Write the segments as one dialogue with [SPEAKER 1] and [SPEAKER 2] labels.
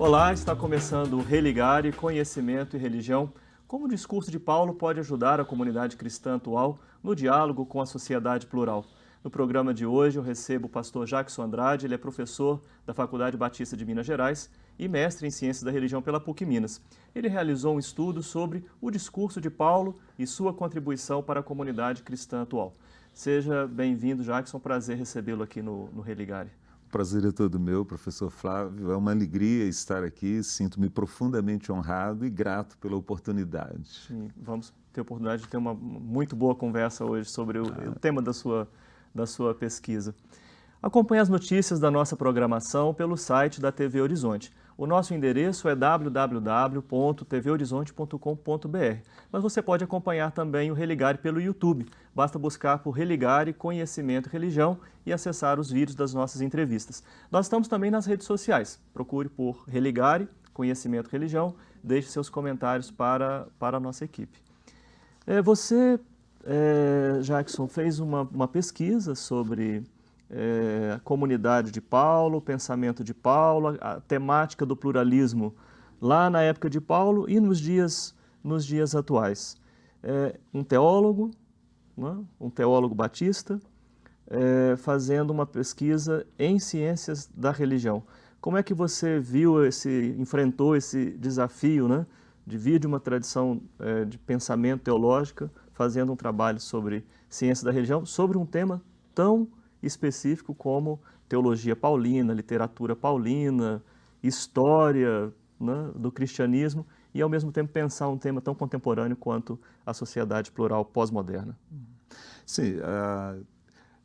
[SPEAKER 1] Olá, está começando o Religare, Conhecimento e Religião. Como o discurso de Paulo pode ajudar a comunidade cristã atual no diálogo com a sociedade plural? No programa de hoje eu recebo o pastor Jackson Andrade, ele é professor da Faculdade Batista de Minas Gerais e mestre em Ciências da Religião pela PUC Minas. Ele realizou um estudo sobre o discurso de Paulo e sua contribuição para a comunidade cristã atual. Seja bem-vindo, Jackson, prazer recebê-lo aqui no Religare.
[SPEAKER 2] O prazer é todo meu, professor Flávio. É uma alegria estar aqui. Sinto-me profundamente honrado e grato pela oportunidade.
[SPEAKER 1] Sim, vamos ter a oportunidade de ter uma muito boa conversa hoje sobre o tema da sua pesquisa. Acompanhe as notícias da nossa programação pelo site da TV Horizonte. O nosso endereço é www.tvhorizonte.com.br, mas você pode acompanhar também o Religare pelo YouTube. Basta buscar por Religare, Conhecimento e Religião e acessar os vídeos das nossas entrevistas. Nós estamos também nas redes sociais. Procure por Religare, Conhecimento e Religião. Deixe seus comentários para a nossa equipe. Você, Jackson, fez uma pesquisa sobre a comunidade de Paulo, o pensamento de Paulo, a temática do pluralismo lá na época de Paulo e nos dias atuais. Um teólogo, né, um teólogo batista, fazendo uma pesquisa em ciências da religião. Como é que você enfrentou esse desafio, né, de vir de uma tradição de pensamento teológica, fazendo um trabalho sobre ciências da religião, sobre um tema tão específico como teologia paulina, literatura paulina, história, né, do cristianismo e, ao mesmo tempo, pensar um tema tão contemporâneo quanto a sociedade plural pós-moderna?
[SPEAKER 2] Sim,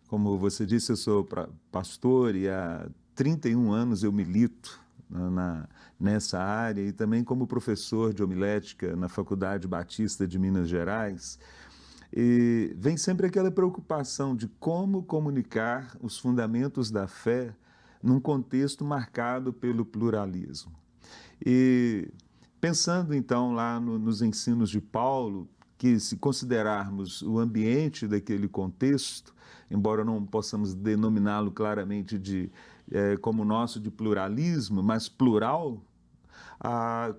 [SPEAKER 2] como você disse, eu sou pastor e há 31 anos eu milito nessa área e também como professor de homilética na Faculdade Batista de Minas Gerais. E vem sempre aquela preocupação de como comunicar os fundamentos da fé num contexto marcado pelo pluralismo. E pensando então lá nos ensinos de Paulo, que se considerarmos o ambiente daquele contexto, embora não possamos denominá-lo claramente como nosso de pluralismo, mas plural,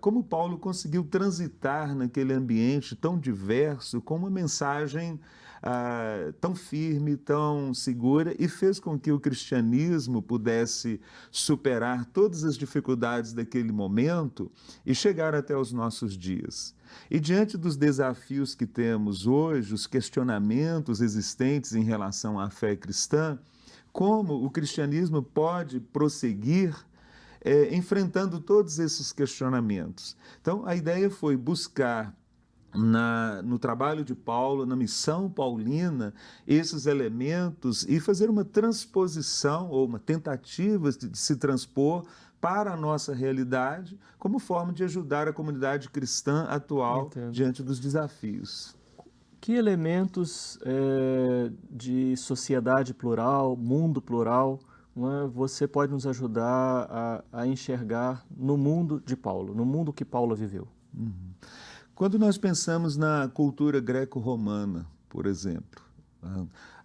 [SPEAKER 2] como Paulo conseguiu transitar naquele ambiente tão diverso com uma mensagem tão firme, tão segura e fez com que o cristianismo pudesse superar todas as dificuldades daquele momento e chegar até os nossos dias. E diante dos desafios que temos hoje, os questionamentos existentes em relação à fé cristã, como o cristianismo pode prosseguir enfrentando todos esses questionamentos. Então, a ideia foi buscar no trabalho de Paulo, na missão paulina, esses elementos e fazer uma transposição ou uma tentativa de se transpor para a nossa realidade como forma de ajudar a comunidade cristã atual diante dos desafios.
[SPEAKER 1] Que elementos de sociedade plural, mundo plural, você pode nos ajudar a enxergar no mundo de Paulo, no mundo que Paulo viveu?
[SPEAKER 2] Quando nós pensamos na cultura greco-romana, por exemplo,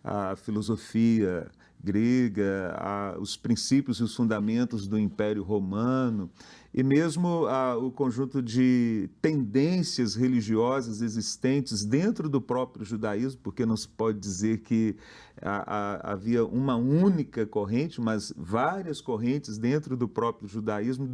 [SPEAKER 2] a filosofia grega, os princípios e os fundamentos do Império Romano e mesmo o conjunto de tendências religiosas existentes dentro do próprio judaísmo, porque não se pode dizer que havia uma única corrente, mas várias correntes dentro do próprio judaísmo,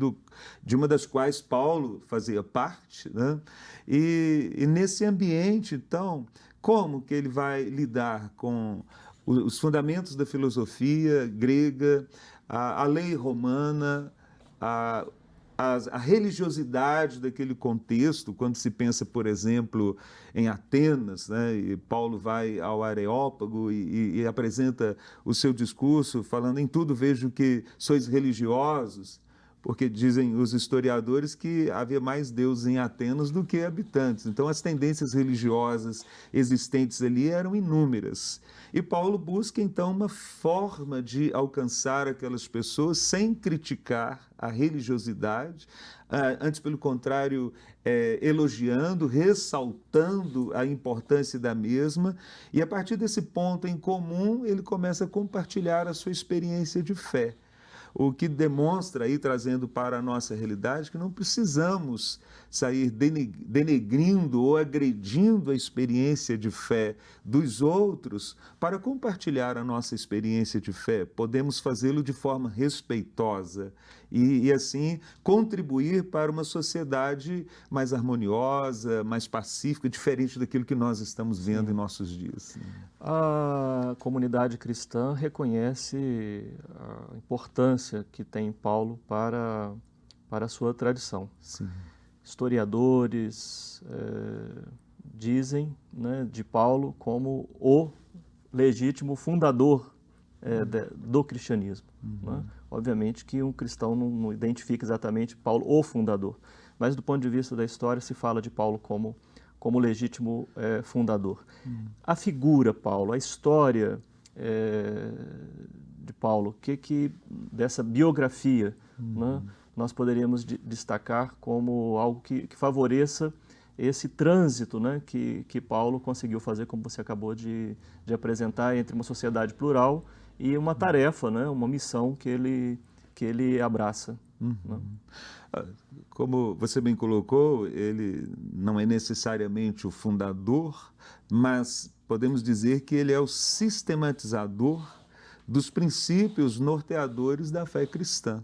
[SPEAKER 2] de uma das quais Paulo fazia parte, né? E nesse ambiente, então, como que ele vai lidar com os fundamentos da filosofia grega, a lei romana, a religiosidade daquele contexto, quando se pensa, por exemplo, em Atenas, né, e Paulo vai ao Areópago e apresenta o seu discurso falando: em tudo vejo que sois religiosos, porque dizem os historiadores que havia mais deuses em Atenas do que habitantes. Então, as tendências religiosas existentes ali eram inúmeras. E Paulo busca, então, uma forma de alcançar aquelas pessoas sem criticar a religiosidade, antes, pelo contrário, elogiando, ressaltando a importância da mesma. E, a partir desse ponto em comum, ele começa a compartilhar a sua experiência de fé. o que demonstra aí, trazendo para a nossa realidade, que não precisamos sair denegrindo ou agredindo a experiência de fé dos outros para compartilhar a nossa experiência de fé. Podemos fazê-lo de forma respeitosa e assim contribuir para uma sociedade mais harmoniosa, mais pacífica, diferente daquilo que nós estamos vendo em nossos dias.
[SPEAKER 1] A comunidade cristã reconhece a importância que tem Paulo para a sua tradição.
[SPEAKER 2] Sim.
[SPEAKER 1] Historiadores dizem, né, de Paulo como o legítimo fundador do cristianismo. Né? Obviamente que um cristão não identifica exatamente Paulo, o fundador, mas do ponto de vista da história se fala de Paulo como legítimo fundador. A figura Paulo, a história de Paulo, dessa biografia, né, nós poderíamos destacar como algo que favoreça esse trânsito, né, que Paulo conseguiu fazer, como você acabou de apresentar, entre uma sociedade plural e uma tarefa, né, uma missão que ele abraça. Né?
[SPEAKER 2] Como você bem colocou, ele não é necessariamente o fundador, mas podemos dizer que ele é o sistematizador dos princípios norteadores da fé cristã.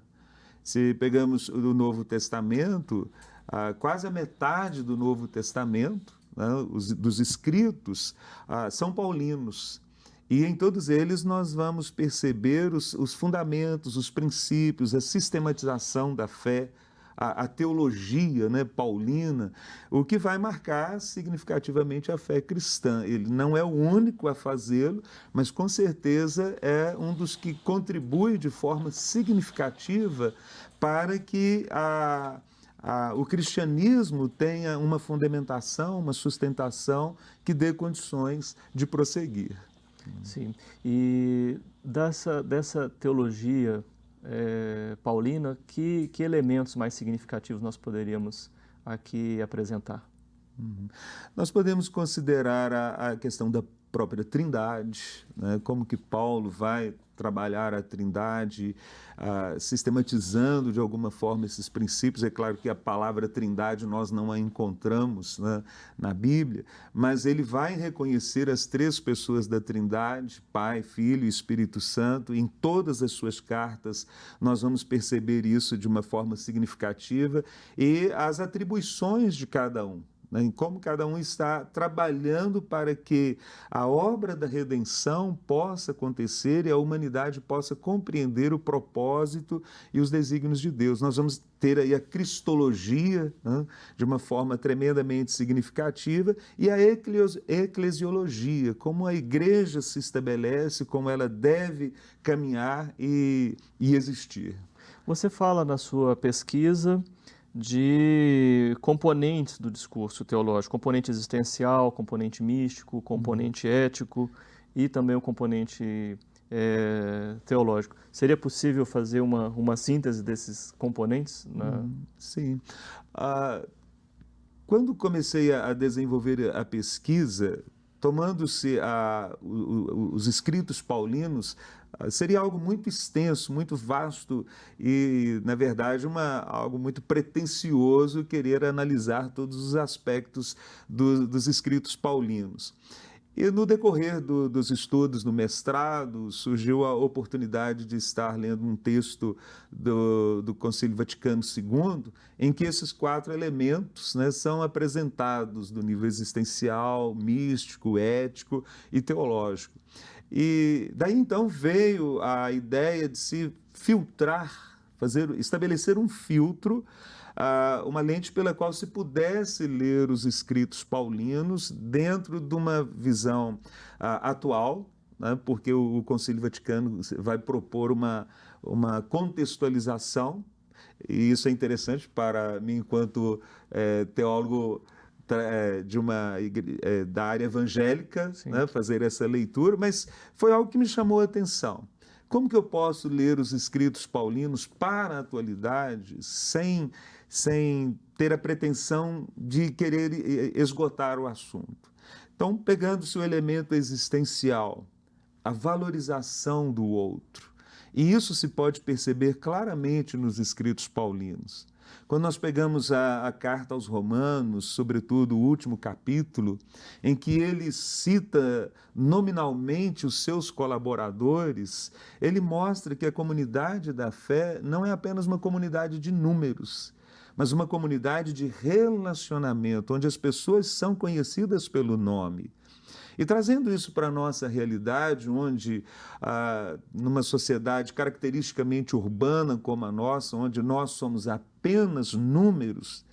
[SPEAKER 2] Se pegamos o Novo Testamento, quase a metade do Novo Testamento, né, dos escritos, são paulinos. E em todos eles nós vamos perceber os fundamentos, os princípios, a sistematização da fé, a teologia, né, paulina, o que vai marcar significativamente a fé cristã. Ele não é o único a fazê-lo, mas com certeza é um dos que contribui de forma significativa para que o cristianismo tenha uma fundamentação, uma sustentação que dê condições de prosseguir.
[SPEAKER 1] Sim, e dessa teologia paulina, que elementos mais significativos nós poderíamos aqui apresentar?
[SPEAKER 2] Nós podemos considerar a questão da própria Trindade, né? Como que Paulo vai trabalhar a Trindade, sistematizando de alguma forma esses princípios. É claro que a palavra Trindade nós não a encontramos, né, na Bíblia, mas ele vai reconhecer as três pessoas da Trindade, Pai, Filho e Espírito Santo. Em todas as suas cartas nós vamos perceber isso de uma forma significativa e as atribuições de cada um, em como cada um está trabalhando para que a obra da redenção possa acontecer e a humanidade possa compreender o propósito e os desígnios de Deus. Nós vamos ter aí a cristologia, né, de uma forma tremendamente significativa, e a eclesiologia, como a igreja se estabelece, como ela deve caminhar e existir.
[SPEAKER 1] Você fala na sua pesquisa de componentes do discurso teológico, componente existencial, componente místico, componente ético e também o componente teológico. Seria possível fazer uma síntese desses componentes?
[SPEAKER 2] Sim. Quando comecei a desenvolver a pesquisa, tomando-se os escritos paulinos, seria algo muito extenso, muito vasto e, na verdade, algo muito pretensioso querer analisar todos os aspectos dos escritos paulinos. E no decorrer dos estudos no mestrado, surgiu a oportunidade de estar lendo um texto do Concílio Vaticano II, em que esses 4 elementos, né, são apresentados do nível existencial, místico, ético e teológico. E daí então veio a ideia de se filtrar, estabelecer um filtro, uma lente pela qual se pudesse ler os escritos paulinos dentro de uma visão atual, né, porque o Concílio Vaticano vai propor uma contextualização, e isso é interessante para mim enquanto teólogo da área evangélica, né, fazer essa leitura, mas foi algo que me chamou a atenção. Como que eu posso ler os escritos paulinos para a atualidade sem ter a pretensão de querer esgotar o assunto? Então, pegando-se o elemento existencial, a valorização do outro E isso se pode perceber claramente nos escritos paulinos. Quando nós pegamos a carta aos Romanos, sobretudo o último capítulo, em que ele cita nominalmente os seus colaboradores, ele mostra que a comunidade da fé não é apenas uma comunidade de números, mas uma comunidade de relacionamento, onde as pessoas são conhecidas pelo nome. E trazendo isso para a nossa realidade, onde, numa sociedade caracteristicamente urbana como a nossa, onde nós somos apenas números,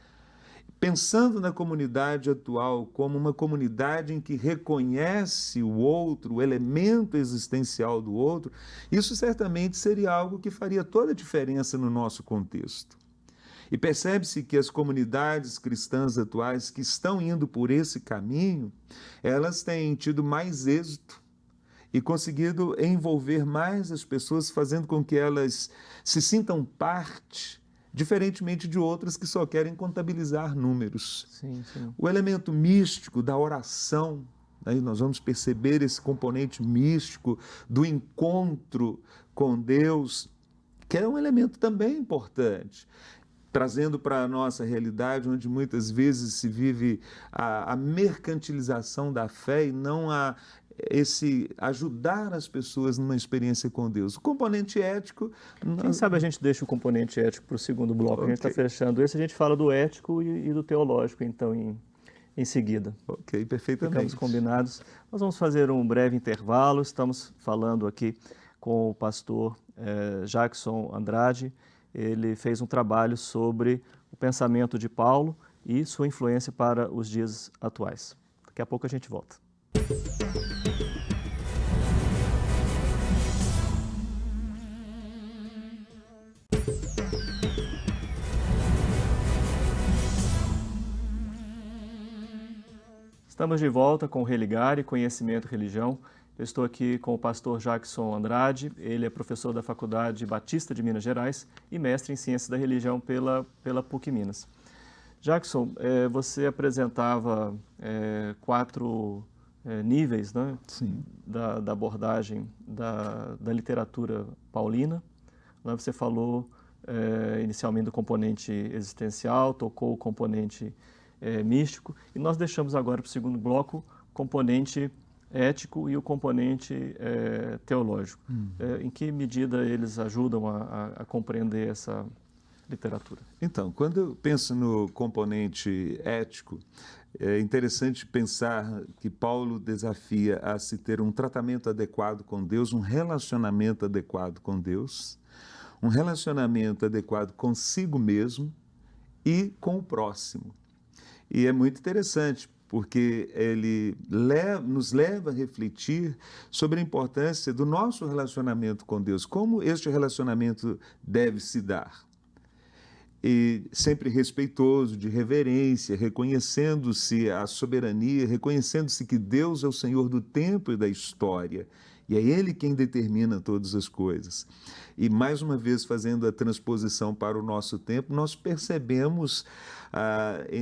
[SPEAKER 2] pensando na comunidade atual como uma comunidade em que reconhece o outro, o elemento existencial do outro, isso certamente seria algo que faria toda a diferença no nosso contexto. E percebe-se que as comunidades cristãs atuais que estão indo por esse caminho, elas têm tido mais êxito e conseguido envolver mais as pessoas, fazendo com que elas se sintam parte, diferentemente de outras que só querem contabilizar números.
[SPEAKER 1] Sim, sim.
[SPEAKER 2] O elemento místico da oração, aí nós vamos perceber esse componente místico do encontro com Deus, que é um elemento também importante, trazendo para a nossa realidade, onde muitas vezes se vive a mercantilização da fé e não esse ajudar as pessoas numa experiência com Deus. O componente ético...
[SPEAKER 1] Quem sabe a gente deixa o componente ético para o segundo bloco. Okay. A gente está fechando esse, a gente fala do ético e do teológico, então, em seguida.
[SPEAKER 2] Ok, perfeitamente.
[SPEAKER 1] Ficamos combinados. Nós vamos fazer um breve intervalo. Estamos falando aqui com o pastor Jackson Andrade. Ele fez um trabalho sobre o pensamento de Paulo e sua influência para os dias atuais. Daqui a pouco a gente volta. Estamos de volta com o Religare, Conhecimento e Religião. Eu estou aqui com o pastor Jackson Andrade, ele é professor da Faculdade Batista de Minas Gerais e mestre em Ciências da Religião pela PUC Minas. Jackson, você apresentava 4 níveis, né?
[SPEAKER 2] Sim.
[SPEAKER 1] Da abordagem da literatura paulina. Lá você falou inicialmente do componente existencial, tocou o componente místico, e nós deixamos agora para o segundo bloco o componente ético e o componente teológico. Em que medida eles ajudam a compreender essa literatura?
[SPEAKER 2] Então, quando eu penso no componente ético, é interessante pensar que Paulo desafia a se ter um tratamento adequado com Deus, um relacionamento adequado com Deus, um relacionamento adequado consigo mesmo e com o próximo. E é muito interessante, porque ele nos leva a refletir sobre a importância do nosso relacionamento com Deus, como este relacionamento deve se dar. E sempre respeitoso, de reverência, reconhecendo-se a soberania, reconhecendo-se que Deus é o Senhor do tempo e da história, e é Ele quem determina todas as coisas. E, mais uma vez, fazendo a transposição para o nosso tempo, nós percebemos,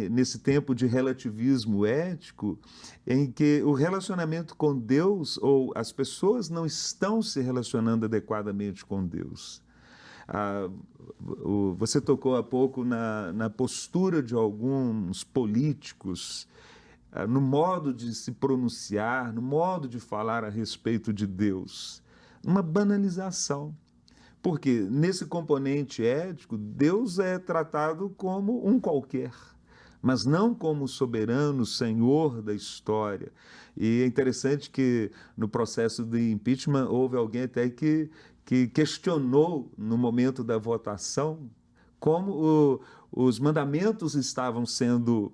[SPEAKER 2] nesse tempo de relativismo ético, em que o relacionamento com Deus, ou as pessoas não estão se relacionando adequadamente com Deus. Você tocou há pouco na postura de alguns políticos, no modo de se pronunciar, no modo de falar a respeito de Deus. Uma banalização. Porque nesse componente ético, Deus é tratado como um qualquer, mas não como soberano, senhor da história. E é interessante que no processo de impeachment houve alguém até que questionou no momento da votação como os mandamentos estavam sendo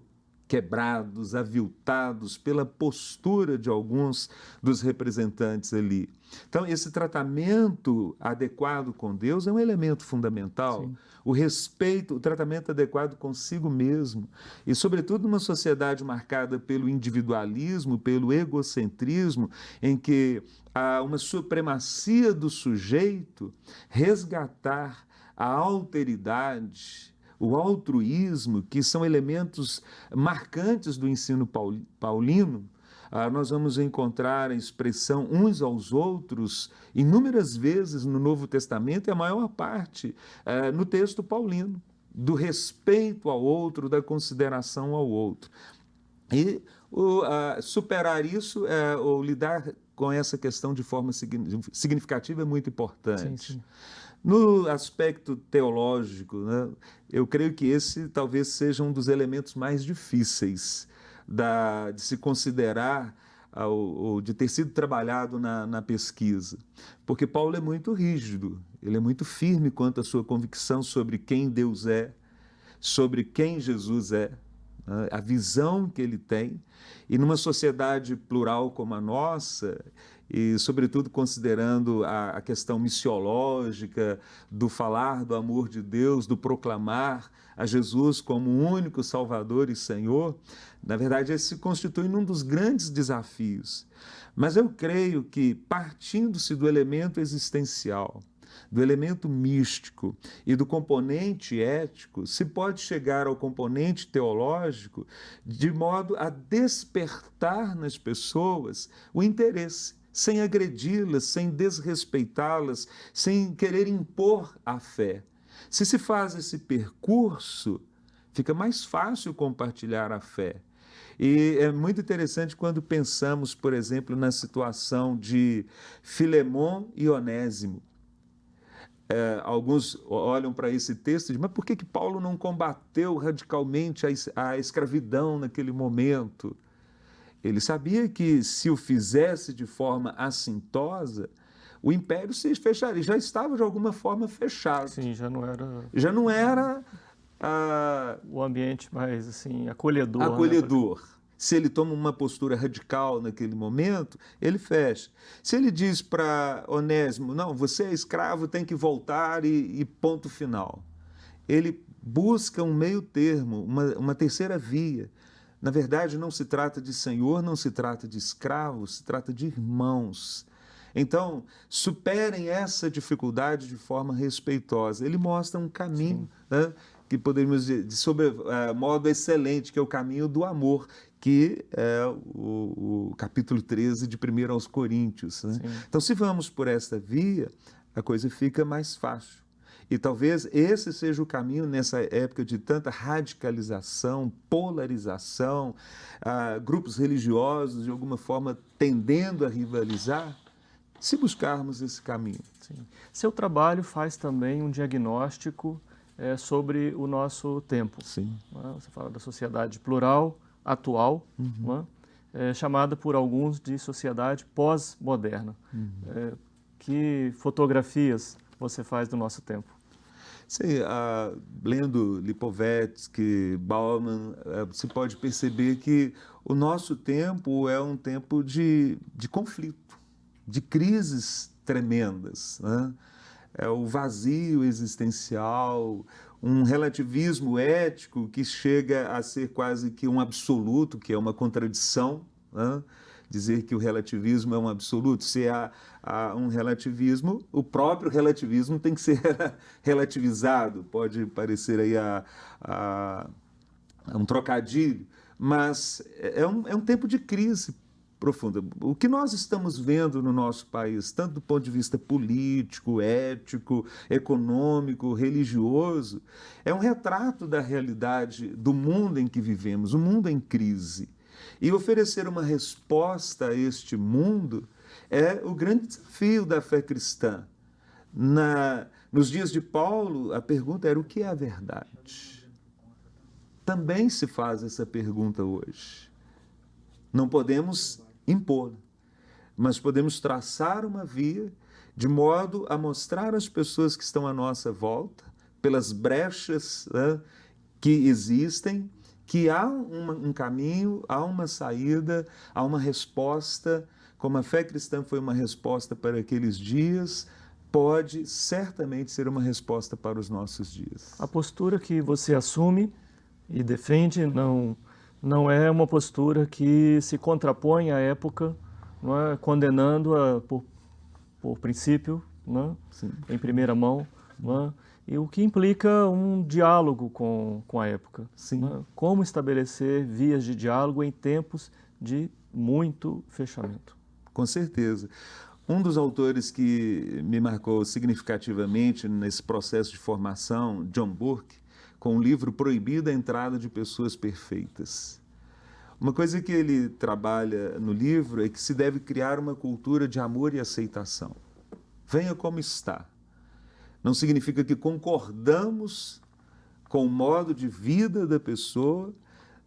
[SPEAKER 2] quebrados, aviltados pela postura de alguns dos representantes ali. Então, esse tratamento adequado com Deus é um elemento fundamental. Sim. O respeito, o tratamento adequado consigo mesmo. E, sobretudo, numa sociedade marcada pelo individualismo, pelo egocentrismo, em que há uma supremacia do sujeito, resgatar a alteridade, o altruísmo, que são elementos marcantes do ensino paulino, nós vamos encontrar a expressão uns aos outros inúmeras vezes no Novo Testamento, e a maior parte no texto paulino, do respeito ao outro, da consideração ao outro. E superar isso, ou lidar com essa questão de forma significativa é muito importante.
[SPEAKER 1] Sim, sim.
[SPEAKER 2] No aspecto teológico, né, eu creio que esse talvez seja um dos elementos mais difíceis de se considerar ou de ter sido trabalhado na pesquisa. Porque Paulo é muito rígido, ele é muito firme quanto à sua convicção sobre quem Deus é, sobre quem Jesus é, a visão que ele tem. E numa sociedade plural como a nossa, e sobretudo considerando a questão missiológica, do falar do amor de Deus, do proclamar a Jesus como o único Salvador e Senhor, na verdade esse se constitui num dos grandes desafios. Mas eu creio que, partindo-se do elemento existencial, do elemento místico e do componente ético, se pode chegar ao componente teológico de modo a despertar nas pessoas o interesse, sem agredi-las, sem desrespeitá-las, sem querer impor a fé. Se faz esse percurso, fica mais fácil compartilhar a fé. E é muito interessante quando pensamos, por exemplo, na situação de Filemon e Onésimo. Alguns olham para esse texto e dizem, mas por que Paulo não combateu radicalmente a escravidão naquele momento? Ele sabia que se o fizesse de forma assintosa, o império se fecharia, já estava de alguma forma fechado.
[SPEAKER 1] Sim, já não era...
[SPEAKER 2] Já não era...
[SPEAKER 1] o ambiente mais assim, acolhedor.
[SPEAKER 2] Acolhedor. Né? Se ele toma uma postura radical naquele momento, ele fecha. Se ele diz para Onésimo, não, você é escravo, tem que voltar e ponto final. Ele busca um meio termo, uma terceira via. Na verdade, não se trata de senhor, não se trata de escravo, se trata de irmãos. Então, superem essa dificuldade de forma respeitosa. Ele mostra um caminho, né, que poderíamos dizer de modo excelente, que é o caminho do amor, que é o capítulo 13 de 1 aos Coríntios. Né? Então, se vamos por esta via, a coisa fica mais fácil. E talvez esse seja o caminho nessa época de tanta radicalização, polarização, grupos religiosos, de alguma forma, tendendo a rivalizar, se buscarmos esse caminho.
[SPEAKER 1] Sim. Seu trabalho faz também um diagnóstico sobre o nosso tempo.
[SPEAKER 2] Sim.
[SPEAKER 1] Você fala da sociedade plural, atual, chamada por alguns de sociedade pós-moderna. Que fotografias você faz do nosso tempo?
[SPEAKER 2] Sim, lendo Lipovetsky, Bauman, se pode perceber que o nosso tempo é um tempo de conflito, de crises tremendas, né? É o vazio existencial, um relativismo ético que chega a ser quase que um absoluto, que é uma contradição, né? Dizer que o relativismo é um absoluto, se há um relativismo, o próprio relativismo tem que ser relativizado, pode parecer aí um trocadilho, mas é um tempo de crise profunda. O que nós estamos vendo no nosso país, tanto do ponto de vista político, ético, econômico, religioso, é um retrato da realidade do mundo em que vivemos, um mundo em crise. E oferecer uma resposta a este mundo é o grande desafio da fé cristã. Nos dias de Paulo, a pergunta era: o que é a verdade? Também se faz essa pergunta hoje. Não podemos impor, mas podemos traçar uma via de modo a mostrar às pessoas que estão à nossa volta, pelas brechas, né, que existem, que há um caminho, há uma saída, há uma resposta. Como a fé cristã foi uma resposta para aqueles dias, pode certamente ser uma resposta para os nossos dias.
[SPEAKER 1] A postura que você assume e defende não é uma postura que se contrapõe à época, não é? Condenando-a por princípio, não é? Em primeira mão, não é? E o que implica um diálogo com a época.
[SPEAKER 2] Sim.
[SPEAKER 1] Não é? Como estabelecer vias de diálogo em tempos de muito fechamento.
[SPEAKER 2] Com certeza. Um dos autores que me marcou significativamente nesse processo de formação, John Burke, com o livro Proibida a Entrada de Pessoas Perfeitas. Uma coisa que ele trabalha no livro é que se deve criar uma cultura de amor e aceitação. Venha como está. Não significa que concordamos com o modo de vida da pessoa,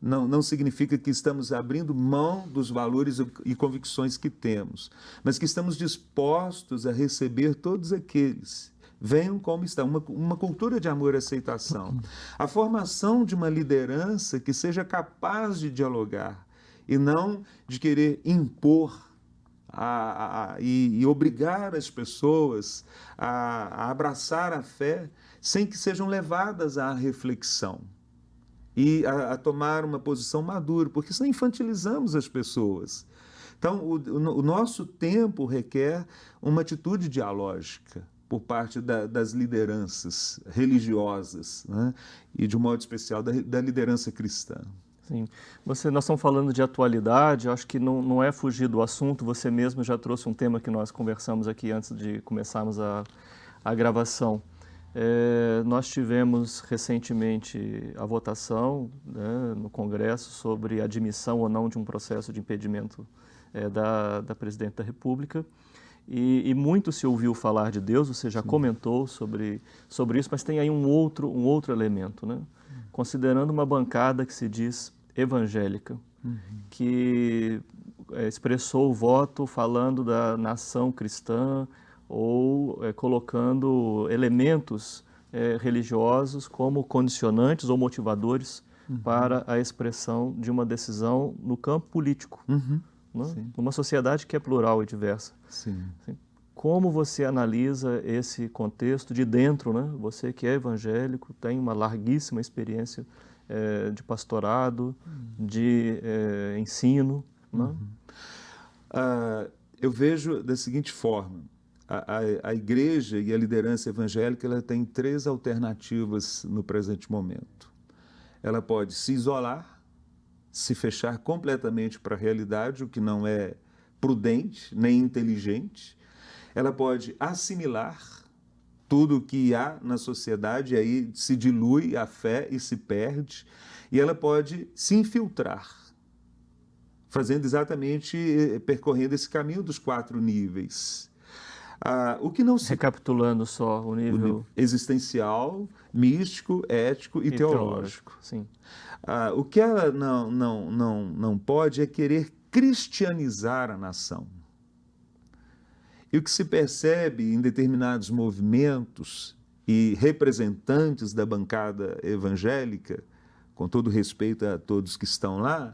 [SPEAKER 2] não significa que estamos abrindo mão dos valores e convicções que temos, mas que estamos dispostos a receber todos aqueles. Venham como estão, uma cultura de amor e aceitação. A formação de uma liderança que seja capaz de dialogar e não de querer impor e obrigar as pessoas a abraçar a fé sem que sejam levadas à reflexão e a tomar uma posição madura, porque senão infantilizamos as pessoas. Então, o nosso tempo requer uma atitude dialógica por parte das lideranças religiosas, né? E, de um modo especial, da liderança cristã.
[SPEAKER 1] Sim. Nós estamos falando de atualidade, acho que não é fugir do assunto, você mesmo já trouxe um tema que nós conversamos aqui antes de começarmos a gravação. Nós tivemos recentemente a votação, né, no Congresso sobre a admissão ou não de um processo de impedimento da Presidente da República. E muito se ouviu falar de Deus, você já comentou sobre isso, mas tem aí um outro elemento, né? Considerando uma bancada que se diz evangélica, que expressou o voto falando da nação cristã ou colocando elementos religiosos como condicionantes ou motivadores para a expressão de uma decisão no campo político. Né? Numa sociedade que é plural e diversa.
[SPEAKER 2] Sim.
[SPEAKER 1] Como você analisa esse contexto de dentro, né? Você que é evangélico, tem uma larguíssima experiência de pastorado, de ensino. Né?
[SPEAKER 2] Eu vejo da seguinte forma, a igreja e a liderança evangélica ela tem três alternativas no presente momento. Ela pode se isolar, se fechar completamente para a realidade, o que não é prudente nem inteligente. Ela pode assimilar tudo o que há na sociedade, e aí se dilui a fé e se perde. E ela pode se infiltrar, fazendo exatamente, percorrendo esse caminho dos 4 níveis. O que não se...
[SPEAKER 1] Recapitulando só o nível
[SPEAKER 2] existencial, místico, ético e teológico.
[SPEAKER 1] Sim.
[SPEAKER 2] O que ela não pode é querer cristianizar a nação. E o que se percebe em determinados movimentos e representantes da bancada evangélica, com todo respeito a todos que estão lá,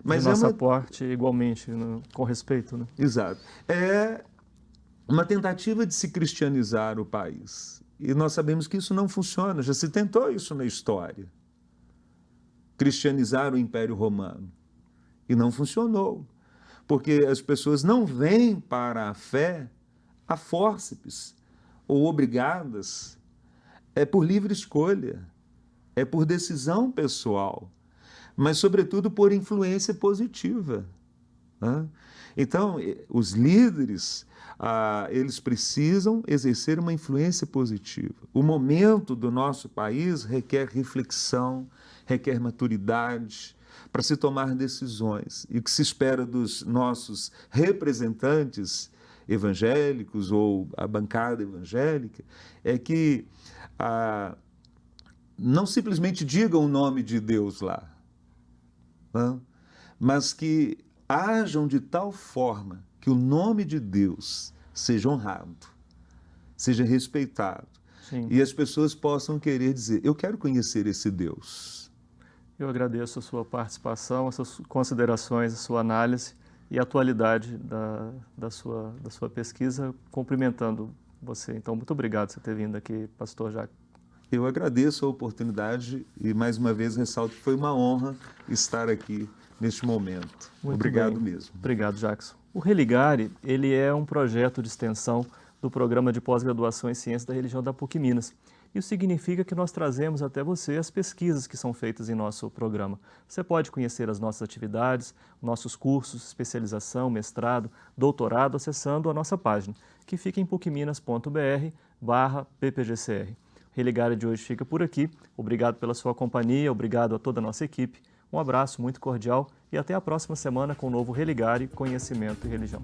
[SPEAKER 2] mas
[SPEAKER 1] de nossa parte, igualmente, né? Com respeito. Né?
[SPEAKER 2] Exato. É uma tentativa de se cristianizar o país. E nós sabemos que isso não funciona, já se tentou isso na história. Cristianizar o Império Romano. E não funcionou. Porque as pessoas não vêm para a fé a fórceps ou obrigadas. É por livre escolha, é por decisão pessoal, mas, sobretudo, por influência positiva. Né? Então, os líderes, eles precisam exercer uma influência positiva. O momento do nosso país requer reflexão, requer maturidade para se tomar decisões. E o que se espera dos nossos representantes evangélicos ou a bancada evangélica é que não simplesmente digam o nome de Deus lá, né? Mas que ajam de tal forma que o nome de Deus seja honrado, seja respeitado.
[SPEAKER 1] Sim.
[SPEAKER 2] E as pessoas possam querer dizer, eu quero conhecer esse Deus.
[SPEAKER 1] Eu agradeço a sua participação, as suas considerações, a sua análise e a atualidade da sua pesquisa, cumprimentando você. Então, muito obrigado por você ter vindo aqui, pastor Jacques.
[SPEAKER 2] Eu agradeço a oportunidade e, mais uma vez, ressalto que foi uma honra estar aqui neste momento.
[SPEAKER 1] Muito
[SPEAKER 2] obrigado
[SPEAKER 1] bem.
[SPEAKER 2] mesmo.
[SPEAKER 1] Obrigado, Jackson. O Religare, ele é um projeto de extensão do Programa de Pós-Graduação em Ciências da Religião da PUC Minas. Isso significa que nós trazemos até você as pesquisas que são feitas em nosso programa. Você pode conhecer as nossas atividades, nossos cursos, especialização, mestrado, doutorado, acessando a nossa página, que fica em pucminas.br/ppgcr. O Religário de hoje fica por aqui. Obrigado pela sua companhia, obrigado a toda a nossa equipe. Um abraço muito cordial e até a próxima semana com o novo Religário, Conhecimento e Religião.